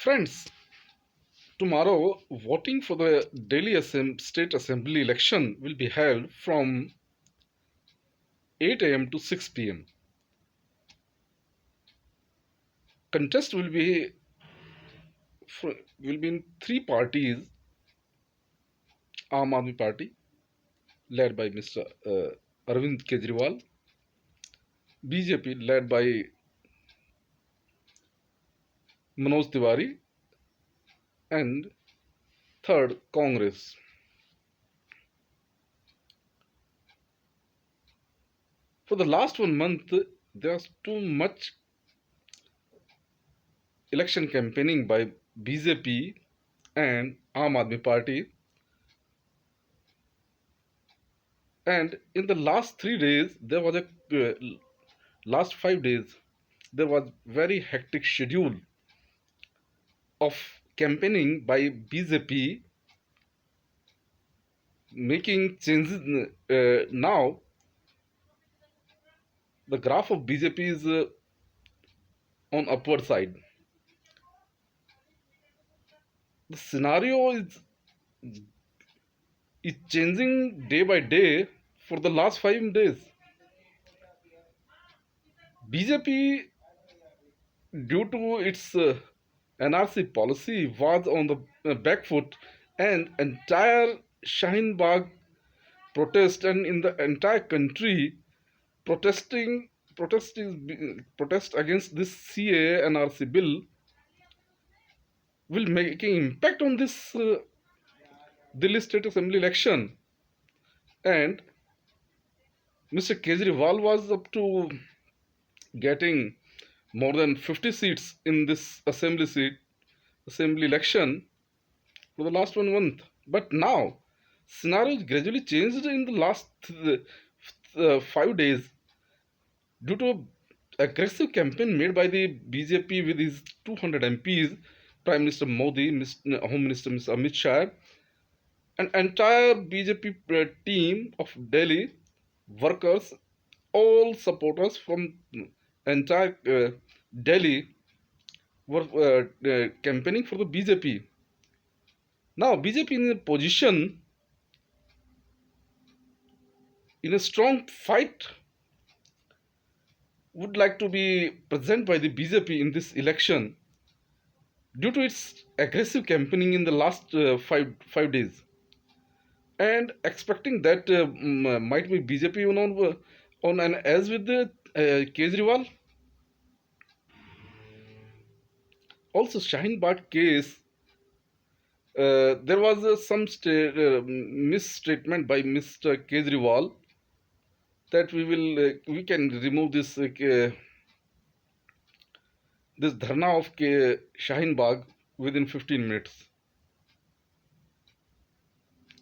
Friends, tomorrow voting for the Delhi State Assembly election will be held from 8 a.m. to 6 p.m. Contest will be in three parties: Aam Aadmi Party, led by Mr. Arvind Kejriwal; BJP, led by Manoj Tiwari; and third, Congress. For the last 1 month, there's too much election campaigning by BJP and Aam Aadmi Party. And in the last 3 days, last 5 days, there was very hectic schedule of campaigning by BJP, making changes. Now, the graph of BJP is on upward side. The scenario is changing day by day for the last 5 days. BJP, due to its NRC policy, was on the back foot, and entire Shaheen Bagh protest, and in the entire country protest against this CAA NRC bill will make an impact on this Delhi State Assembly election. And Mr. Kejriwal was up to getting more than 50 seats in this assembly election for the last 1 month. But now, scenario is gradually changed in the last 5 days due to aggressive campaign made by the BJP with his 200 MPs, Prime Minister Modi, Home Minister Mr. Amit Shah, an entire BJP team of Delhi workers, all supporters from entire Delhi were campaigning for the BJP. Now BJP in a position, in a strong fight, would like to be present by the BJP in this election due to its aggressive campaigning in the last 5 days, and expecting that might be BJP on an as with the Kejriwal. Also, Shaheen Bagh case, there was some misstatement by Mr. Kejriwal that we can remove this dharna of Shaheen Bagh within 15 minutes,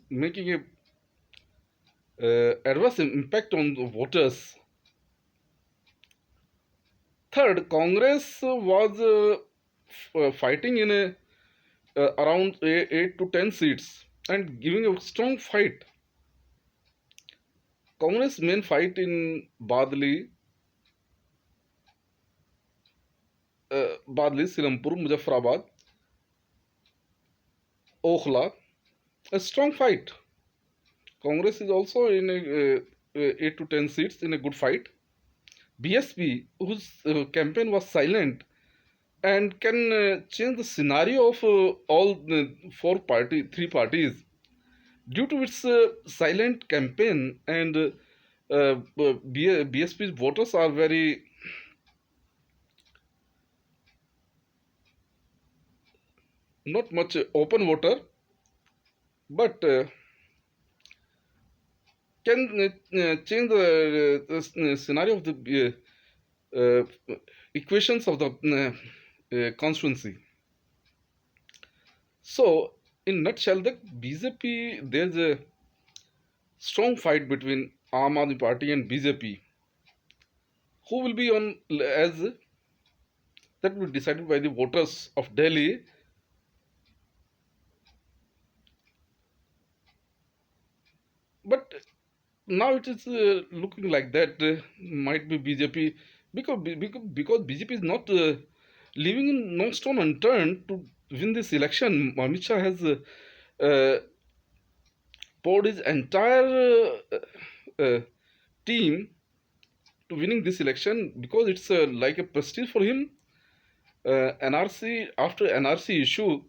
making a adverse impact on the voters. Third, Congress was fighting in around 8 to 10 seats and giving a strong fight. Congress main fight in Badli, Silampur, Muzaffarabad, Okhla, a strong fight. Congress is also in 8 to 10 seats in a good fight. BSP, whose campaign was silent and can change the scenario of all the three parties, due to its silent campaign, and BSP's voters are very not much open voter, but can change the scenario of the equations of the constituency. So, in nutshell, the BJP, there's a strong fight between Aam Aadmi Party and BJP. Who will be on as that will be decided by the voters of Delhi. But now it is looking like that might be BJP, because BJP is not leaving no stone unturned to win this election. Amit Shah has uh, poured his entire team to winning this election because it's like a prestige for him. NRC after NRC issue,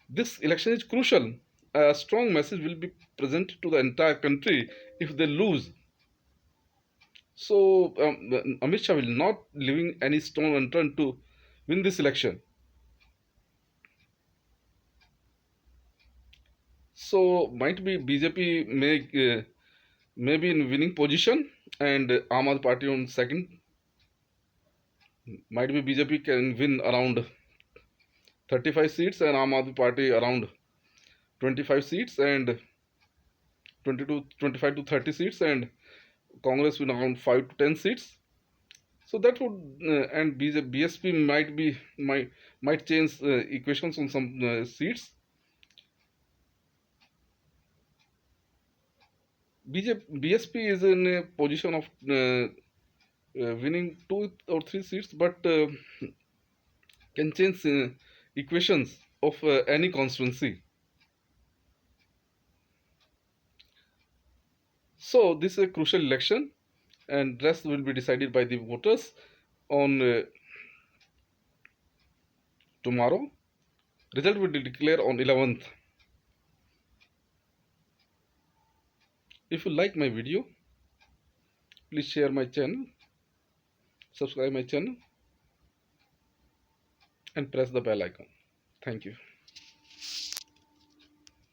this election is crucial. A strong message will be presented to the entire country if they lose. So Amit Shah will not leaving any stone unturned to win this election. So might be BJP may be in winning position and Aam Aadmi Party on second. Might be BJP can win around 35 seats and Aam Aadmi Party around 25 seats and 20 to 25 to 30 seats and Congress will around 5 to 10 seats. So that would and BSP might change equations on some seats. BSP is in a position of winning 2 or 3 seats, but can change equations of any constituency. So this is a crucial election, and rest will be decided by the voters on tomorrow. Result will be declared on 11th. If you like my video, please share my channel, subscribe my channel, and press the bell icon. Thank you.